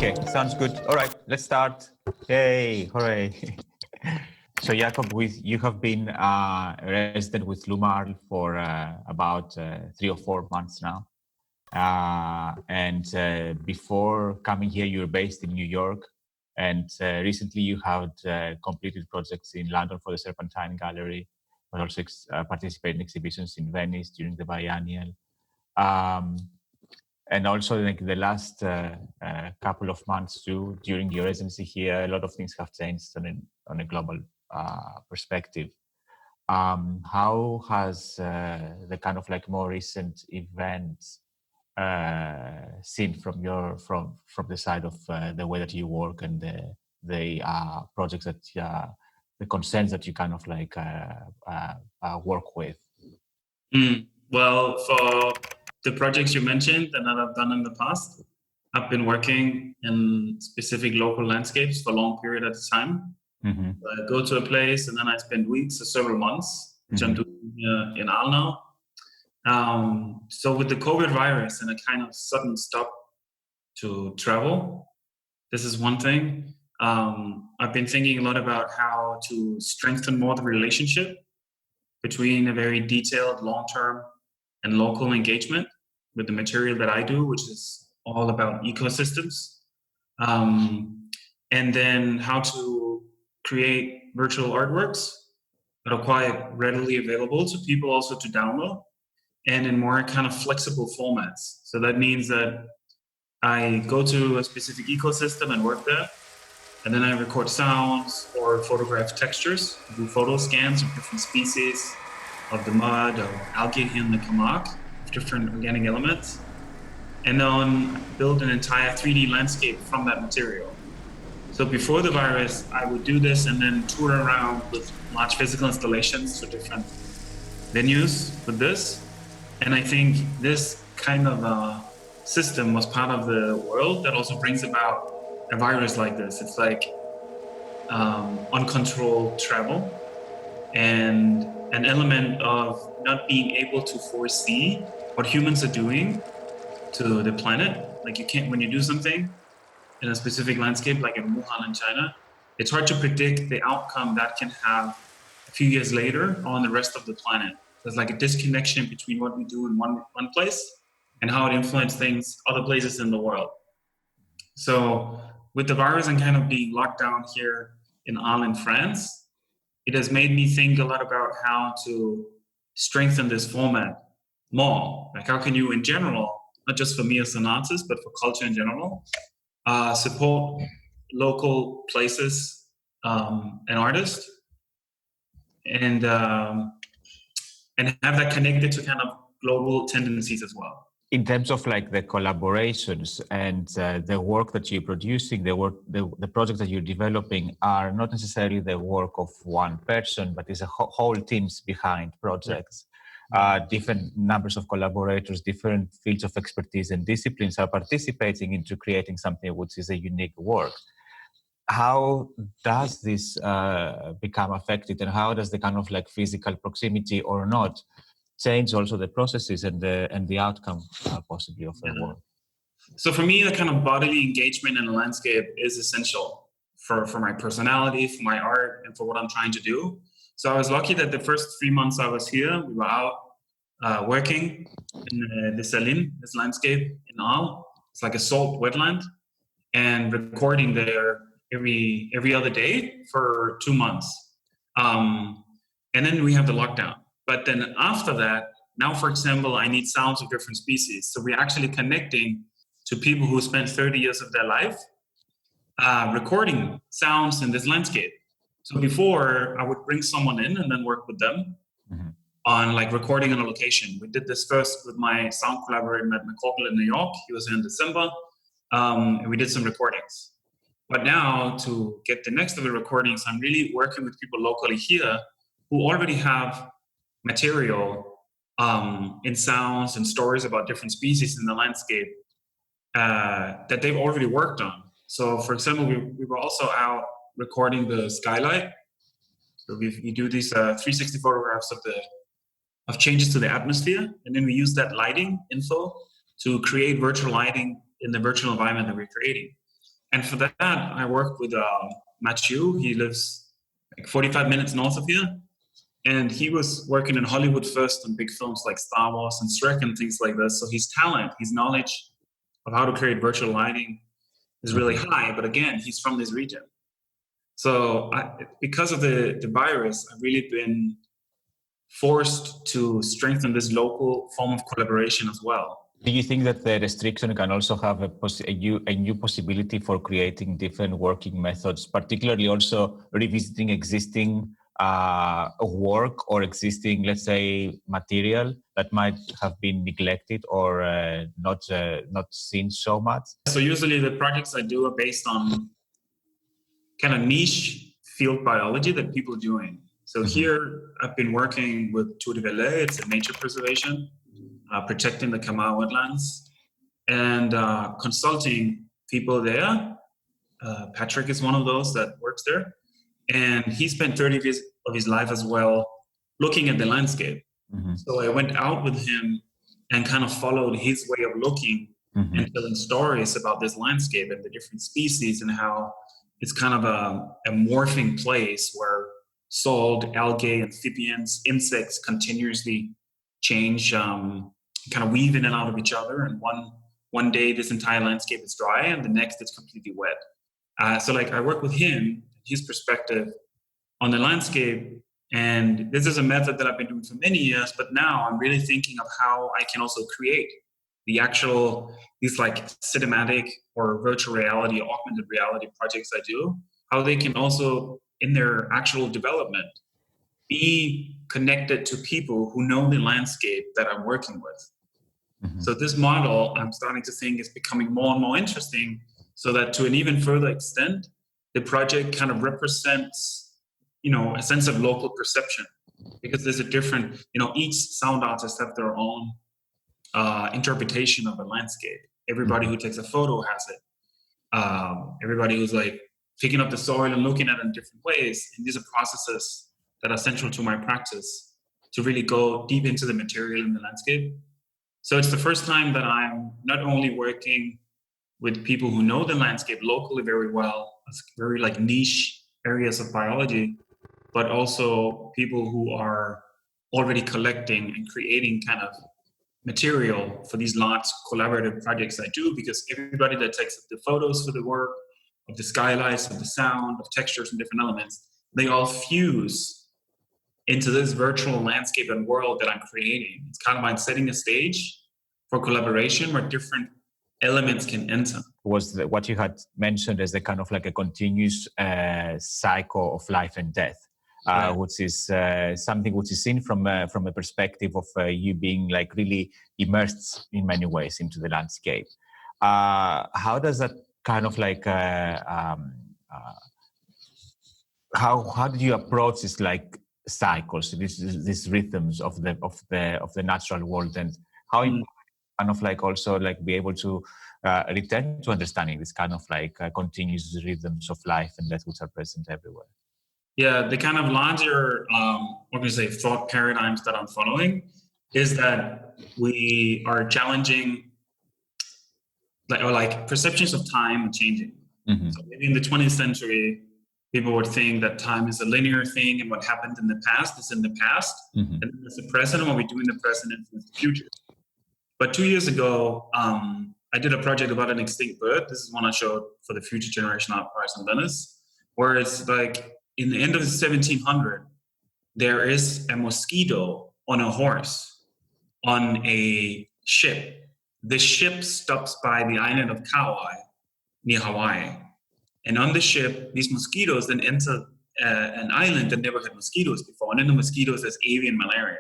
Okay, sounds good. All right, let's start. Yay, hooray. So Jakob, you have been a resident with LUMA Arles for about 3 or 4 months now. Before coming here, you were based in New York. And recently you have completed projects in London for the Serpentine Gallery, but also participated in exhibitions in Venice during the biennial. And also like the last couple of months too, during your residency here, a lot of things have changed on a global perspective. How has the kind of like more recent events seen from the side of the way that you work and the projects that the concerns that you kind of like work with? Well, for the projects you mentioned and that I've done in the past, I've been working in specific local landscapes for a long period at a time. Mm-hmm. I go to a place and then I spend weeks or several months, which I'm doing in Arles now. So with the COVID virus and a kind of sudden stop to travel, this is one thing. I've been thinking a lot about how to strengthen more the relationship between a very detailed, long-term and local engagement with the material that I do, which is all about ecosystems. And then how to create virtual artworks that are quite readily available to people also to download and in more kind of flexible formats. So that means that I go to a specific ecosystem and work there, and then I record sounds or photograph textures, do photo scans of different species of the mud or algae here in the Camargue, of different organic elements, and then build an entire 3D landscape from that material. So before the virus, I would do this and then tour around with large physical installations to different venues with this. And I think this kind of system was part of the world that also brings about a virus like this. It's like uncontrolled travel and an element of not being able to foresee what humans are doing to the planet. Like you can't, when you do something in a specific landscape, like in Wuhan in China, it's hard to predict the outcome that can have a few years later on the rest of the planet. There's like a disconnection between what we do in one place and how it influences things other places in the world. So with the virus and kind of being locked down here in Arles in France, it has made me think a lot about how to strengthen this format more. Like how can you in general, not just for me as an artist, but for culture in general, support local places and artists and have that connected to kind of global tendencies as well. In terms of like the collaborations and the work that you're producing, the projects that you're developing are not necessarily the work of one person, but it's a whole teams behind projects. Different numbers of collaborators, different fields of expertise and disciplines are participating into creating something which is a unique work. How does this become affected, and how does the kind of like physical proximity or not change also the processes and the outcome possibly of the work? So for me, the kind of bodily engagement in the landscape is essential for my personality, for my art, and for what I'm trying to do. So I was lucky that the first 3 months I was here, we were out working in the Saline, this landscape in Arles. It's like a salt wetland, and recording there every other day for 2 months. And then we have the lockdown. But then after that, now, for example, I need sounds of different species. So we're actually connecting to people who spent 30 years of their life recording sounds in this landscape. So before, I would bring someone in and then work with them on like recording on a location. We did this first with my sound collaborator, Matt McCorkle in New York. He was here in December, and we did some recordings. But now to get the next of the recordings, I'm really working with people locally here who already have material in sounds and stories about different species in the landscape that they've already worked on. So for example, we were also out recording the skylight. So we do these 360 photographs of changes to the atmosphere, and then we use that lighting info to create virtual lighting in the virtual environment that we're creating. And for that, I worked with Mathieu. He lives like 45 minutes north of here. And he was working in Hollywood first on big films like Star Wars and Shrek and things like this. So his talent, his knowledge of how to create virtual lighting is really high. But again, he's from this region. So because of the virus, I've really been forced to strengthen this local form of collaboration as well. Do you think that the restriction can also have a new possibility for creating different working methods, particularly also revisiting existing work or existing, let's say, material that might have been neglected or not seen so much? So usually the projects I do are based on kind of niche field biology that people are doing. So here I've been working with Tour de Velay, it's a nature preservation, protecting the Camargue wetlands, and consulting people there. Patrick is one of those that works there. And he spent 30 years of his life as well looking at the landscape. So I went out with him and kind of followed his way of looking and telling stories about this landscape and the different species and how it's kind of a morphing place where salt, algae, amphibians, insects continuously change, kind of weave in and out of each other. And one day this entire landscape is dry and the next it's completely wet. So like I work with him, his perspective on the landscape. And this is a method that I've been doing for many years, but now I'm really thinking of how I can also create these like cinematic or virtual reality, augmented reality projects I do, how they can also, in their actual development, be connected to people who know the landscape that I'm working with. So this model, I'm starting to think, is becoming more and more interesting, so that to an even further extent, the project kind of represents, a sense of local perception, because there's a different, each sound artist have their own interpretation of the landscape. Everybody who takes a photo has it. Everybody who's like picking up the soil and looking at it in different ways. And these are processes that are central to my practice to really go deep into the material in the landscape. So it's the first time that I'm not only working with people who know the landscape locally very well, very like niche areas of biology, but also people who are already collecting and creating kind of material for these large collaborative projects I do, because everybody that takes the photos for the work, of the skylights, of the sound, of textures and different elements, they all fuse into this virtual landscape and world that I'm creating. It's kind of like setting a stage for collaboration where different elements can enter. Was what you had mentioned as a kind of like a continuous cycle of life and death, which is something which is seen from a perspective of you being like really immersed in many ways into the landscape. How does that kind of like how do you approach this like cycles, these rhythms of the natural world, and how you kind of like also like be able to return to understanding this kind of like continuous rhythms of life and death which are present everywhere? Yeah, the kind of larger, thought paradigms that I'm following is that we are challenging, like perceptions of time are changing. So maybe in the 20th century, people would think that time is a linear thing, and what happened in the past is in the past, and there's the present, and what we do in the present influences the future. But 2 years ago, I did a project about an extinct bird. This is one I showed for the Future Generation Art Prize in Venice, where it's like in the end of the 1700s, there is a mosquito on a horse on a ship. The ship stops by the island of Kauai near Hawaii. And on the ship, these mosquitoes then enter an island that never had mosquitoes before. And in the mosquitoes, there's avian malaria.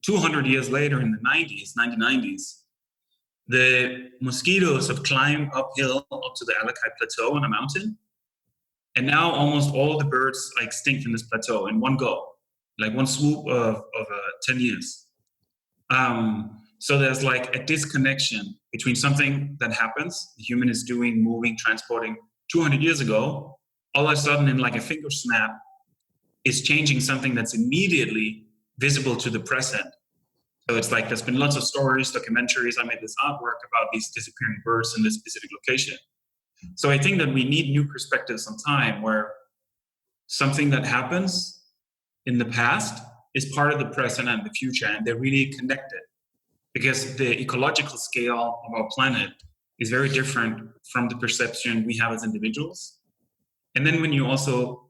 200 years later, in the 1990s, the mosquitoes have climbed uphill up to the Alakai Plateau on a mountain. And now almost all the birds are extinct from this plateau in one go, like one swoop of 10 years. So there's like a disconnection between something that happens, the human is doing, moving, transporting 200 years ago, all of a sudden in like a finger snap is changing something that's immediately visible to the present. So it's like there's been lots of stories, documentaries. I made this artwork about these disappearing birds in this specific location. So I think that we need new perspectives on time, where something that happens in the past is part of the present and the future, and they're really connected, because the ecological scale of our planet is very different from the perception we have as individuals. And then when you also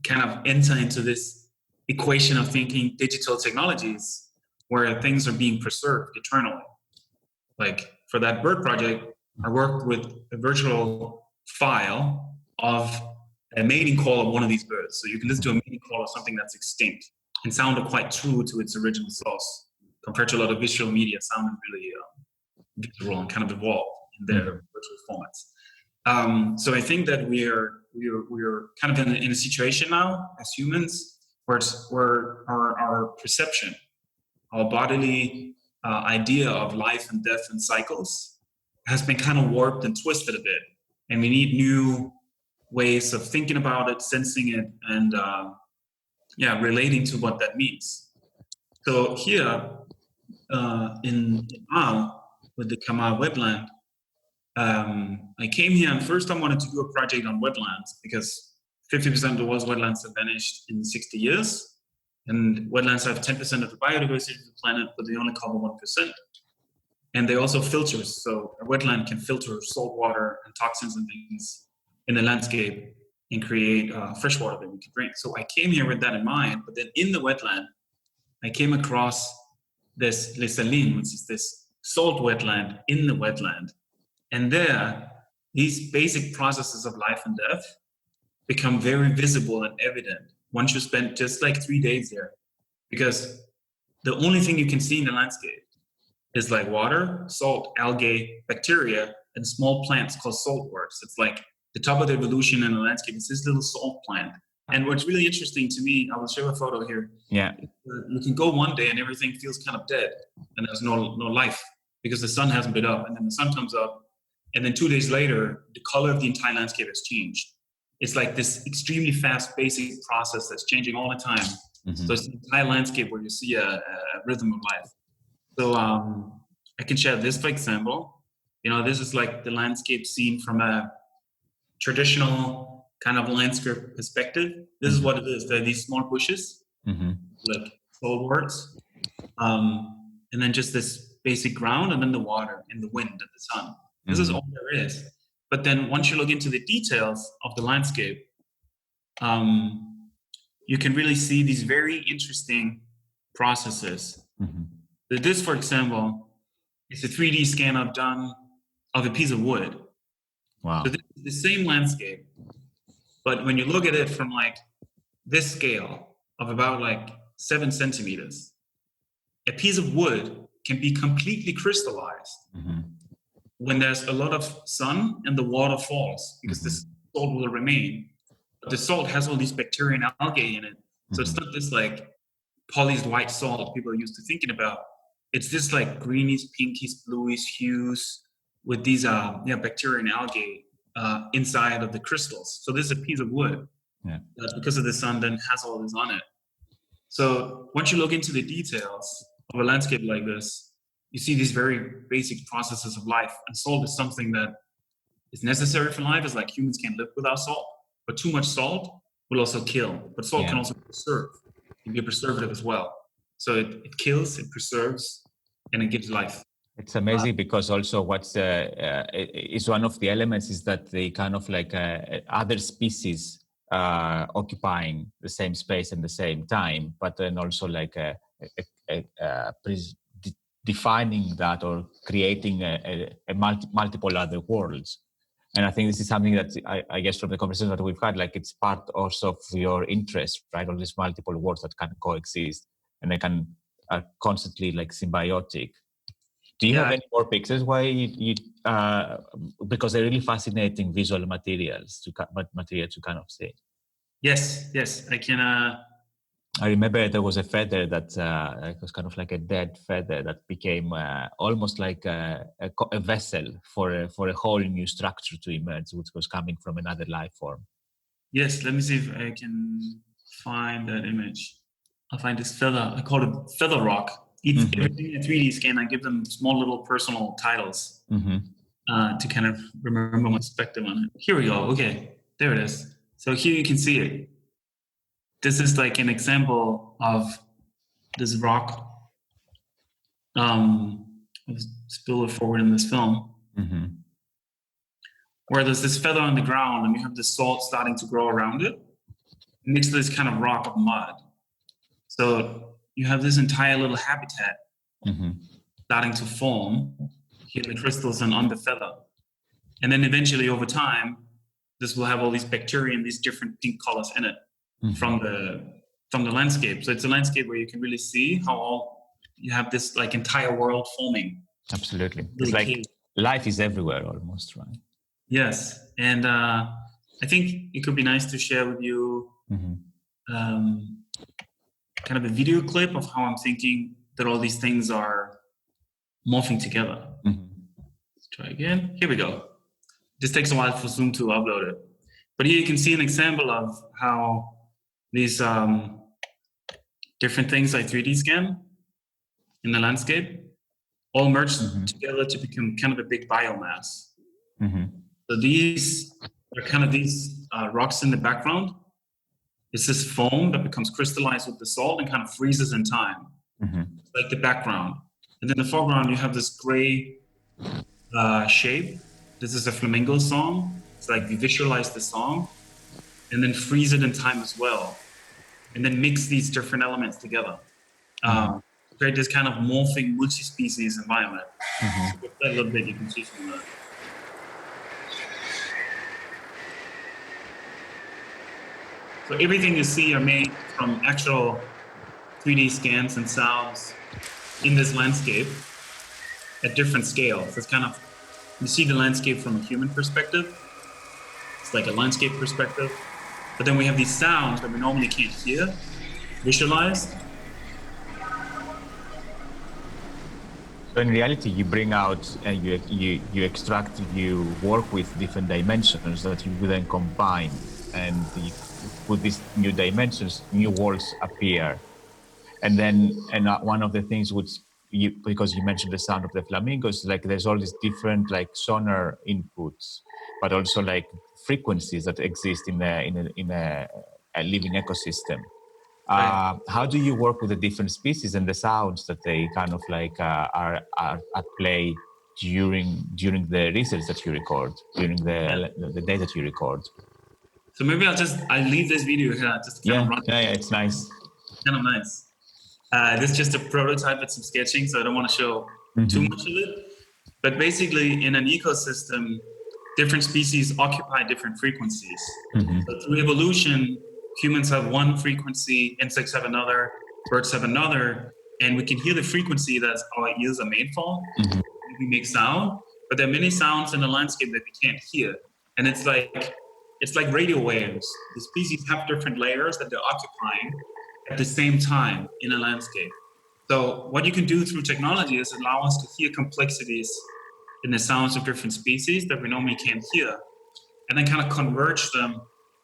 kind of enter into this equation of thinking digital technologies, where things are being preserved eternally. Like for that bird project, I worked with a virtual file of a mating call of one of these birds. So you can listen to a mating call of something that's extinct and sounded quite true to its original source, compared to a lot of visual media sounded really visual and kind of evolved in their virtual formats. So I think that we're kind of in a situation now as humans where our perception, our bodily idea of life and death and cycles has been kind of warped and twisted a bit. And we need new ways of thinking about it, sensing it, and relating to what that means. So here in Arles, with the Camargue wetland, I came here and first I wanted to do a project on wetlands, because 50% of the world's wetlands have vanished in 60 years. And wetlands have 10% of the biodiversity of the planet, but they only cover 1%. And they also filter. So a wetland can filter salt water and toxins and things in the landscape and create fresh water that we can drink. So I came here with that in mind. But then in the wetland, I came across this Les Salines, which is this salt wetland in the wetland. And there, these basic processes of life and death become very visible and evident once you spend just like 3 days there. Because the only thing you can see in the landscape is like water, salt, algae, bacteria, and small plants called saltworms. It's like the top of the evolution in the landscape is this little salt plant. And what's really interesting to me, I will show a photo here. Yeah. You can go one day and everything feels kind of dead and there's no life because the sun hasn't been up, and then the sun comes up. And then 2 days later, the color of the entire landscape has changed. It's like this extremely fast, basic process that's changing all the time. Mm-hmm. So it's the entire landscape where you see a rhythm of life. So I can share this, for example. You know, this is like the landscape seen from a traditional kind of landscape perspective. This is what it is. There are these small bushes, like saltworms, and then just this basic ground, and then the water and the wind and the sun. This is all there is. But then once you look into the details of the landscape, you can really see these very interesting processes. This, for example, is a 3D scan I've done of a piece of wood. Wow. So this is the same landscape, but when you look at it from like this scale of about like 7 centimeters, a piece of wood can be completely crystallized when there's a lot of sun and the water falls, because the salt will remain. But the salt has all these bacteria and algae in it. So it's not this like polished white salt people are used to thinking about. It's this like greenish, pinkish, bluish hues with these bacteria and algae inside of the crystals. So this is a piece of wood that, because of the sun, then has all this on it. So once you look into the details of a landscape like this, you see these very basic processes of life. And salt is something that is necessary for life. It's like humans can't live without salt, but too much salt will also kill. But salt can also preserve. It can be a preservative as well. So it kills, it preserves, and it gives life. It's amazing because also what's is one of the elements is that they kind of like other species occupying the same space and the same time, but then also like defining that or creating multiple other worlds. And I think this is something that I guess from the conversation that we've had, like it's part also of your interest, right? All these multiple worlds that can coexist and they are constantly like symbiotic. Do you have any more pictures? Why you because they're really fascinating visual materials to kind of see. Yes, I can. I remember there was a feather that it was kind of like a dead feather that became almost like a vessel for a whole new structure to emerge, which was coming from another life form. Yes, let me see if I can find that image. I'll find this feather. I call it feather rock. Everything in a 3D scan, I give them small little personal titles. to kind of remember my perspective on it. Here we go. Okay, there it is. So here you can see it. This is like an example of this rock. I'll spill it forward in this film. Mm-hmm. Where there's this feather on the ground and you have the salt starting to grow around it next to this kind of rock of mud. So you have this entire little habitat starting to form here in the crystals and on the feather. And then eventually over time, this will have all these bacteria and these different pink colors in it from the landscape. So it's a landscape where you can really see how you have this like entire world forming. Absolutely. It's like life is everywhere almost, right? Yes. And I think it could be nice to share with you kind of a video clip of how I'm thinking that all these things are morphing together. Let's try again. Here we go. This takes a while for Zoom to upload it. But here you can see an example of how these different things like 3D scan in the landscape all merge together to become kind of a big biomass. So these are kind of these rocks in the background. It's this foam that becomes crystallized with the salt and kind of freezes in time, like the background. And in the foreground, you have this gray shape. This is a flamingo song. It's like we visualize the song and then freeze it in time as well. And then mix these different elements together. Create this kind of morphing multi-species environment. So with that little bit, you can see from that. So everything you see are made from actual 3D scans and sounds in this landscape at different scales. It's kind of, you see the landscape from a human perspective. It's like a landscape perspective. But then we have these sounds that we normally can't hear, visualized. So in reality, you bring out and you extract, you work with different dimensions that you will then combine, and with these new dimensions, new worlds appear. And then, one of the things which because you mentioned the sound of the flamingos, like there's all these different like sonar inputs, but also like frequencies that exist in a living ecosystem. How do you work with the different species and the sounds that they kind of like are at play during the research that you record, during the day that you record? So maybe I'll leave this video here just to kind of run. Yeah, it's nice. Kind of nice. This is just a prototype with some sketching, so I don't want to show too much of it. But basically, in an ecosystem, different species occupy different frequencies. So through evolution, humans have one frequency, insects have another, birds have another, and we can hear the frequency that our ears are made for. We make sound, but there are many sounds in the landscape that we can't hear. And it's like radio waves. The species have different layers that they're occupying at the same time in a landscape. So what you can do through technology is allow us to hear complexities in the sounds of different species that we normally can't hear, and then kind of converge them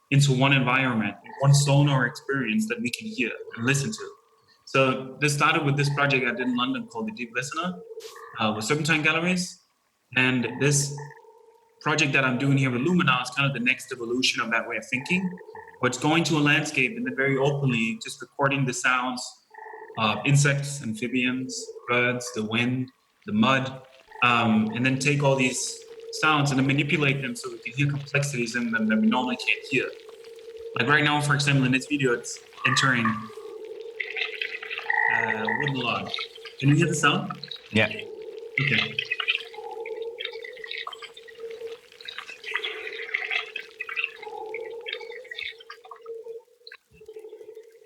into one environment, one sonar experience that we can hear and listen to. So this started with this project I did in London called The Deep Listener with Serpentine Galleries. And this project that I'm doing here with LUMA now is kind of the next evolution of that way of thinking, where it's going to a landscape and then very openly just recording the sounds of insects, amphibians, birds, the wind, the mud, and then take all these sounds and then manipulate them so we can hear complexities in them that we normally can't hear. Like right now, for example, in this video, it's entering wooden log. Can you hear the sound? Yeah. Okay.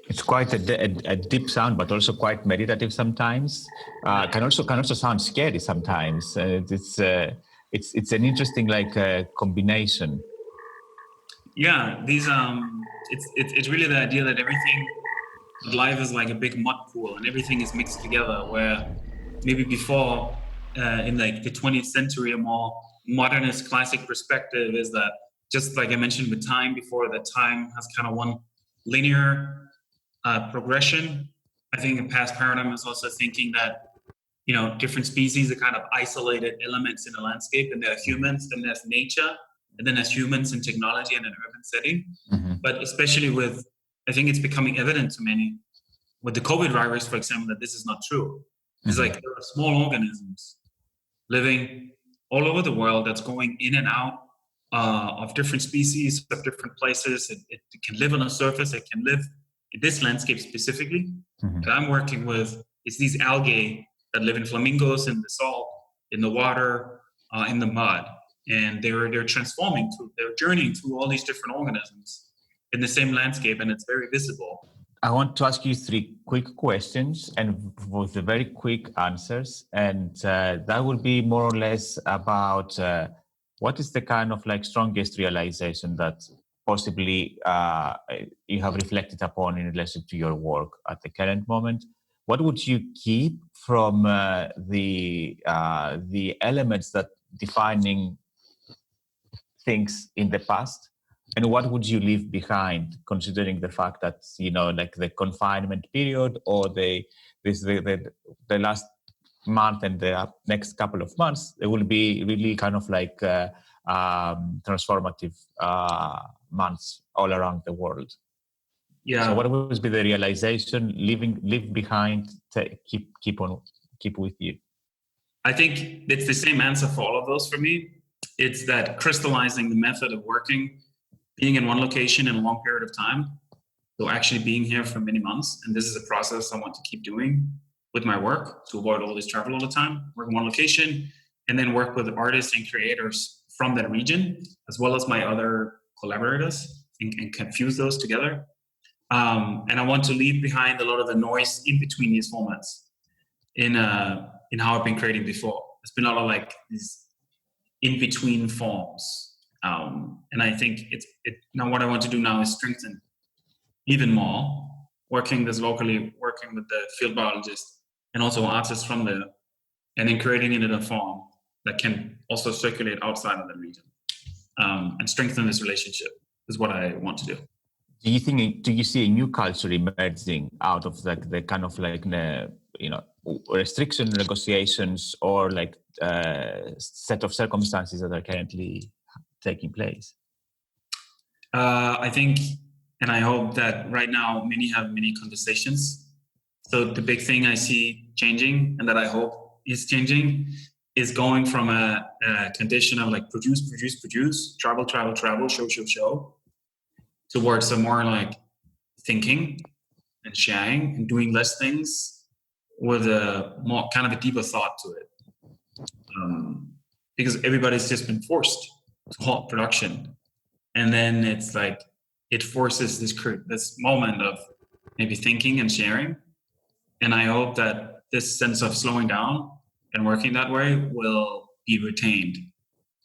It's quite a deep sound, but also quite meditative sometimes. Can also sound scary sometimes. It's an interesting combination. Yeah, these it's really the idea that everything, life is like a big mud pool, and everything is mixed together. Where maybe before, in like the 20th century, a more modernist classic perspective is that, just like I mentioned with time before, that time has kind of one linear progression. I think the past paradigm is also thinking that different species are kind of isolated elements in a landscape, and there are humans, then there's nature, and then there's humans and technology in an urban setting. Mm-hmm. But especially I think it's becoming evident to many with the COVID virus, for example, that this is not true. It's like there are small organisms living all over the world that's going in and out of different species, of different places. It can live on the surface. It can live in this landscape specifically that I'm working with. It's these algae that live in flamingos, in the salt, in the water, in the mud. And they're transforming they're journeying through all these different organisms in the same landscape, and it's very visible. I want to ask you 3 quick questions and with the very quick answers. And that would be more or less about what is the kind of like strongest realization that possibly you have reflected upon in relation to your work at the current moment? What would you keep from the elements that defining things in the past? And what would you leave behind, considering the fact that, like the confinement period or the last month and the next couple of months, there will be really kind of like transformative months all around the world. Yeah. So what would be the realization, leave behind, keep with you? I think it's the same answer for all of those for me. It's that crystallizing the method of working, being in one location in a long period of time. So actually being here for many months. And this is a process I want to keep doing with my work to avoid all this travel all the time. Work in one location and then work with artists and creators from that region, as well as my other collaborators, and confuse those together. And I want to leave behind a lot of the noise in between these formats in how I've been creating before. There's been a lot of like these in-between forms. And I think now what I want to do now is strengthen even more, working with the field biologist and also artists from there, and then creating it in a form that can also circulate outside of the region, and strengthen this relationship is what I want to do. Do you see a new culture emerging out of the kind of like restriction negotiations or like set of circumstances that are currently taking place? I think, and I hope that right now many have many conversations. So the big thing I see changing, and that I hope is changing, is going from a condition of like produce, travel, show, towards a more like thinking and sharing and doing less things with a more kind of a deeper thought to it. Because everybody's just been forced to halt production. And then it's like, it forces this moment of maybe thinking and sharing. And I hope that this sense of slowing down and working that way will be retained.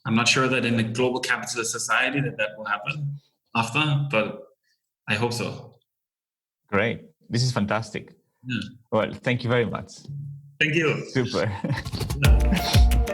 I'm not sure that in a global capitalist society that will happen after, but I hope so. Great. This is fantastic. Yeah. Well, thank you very much. Thank you. Super. Yeah.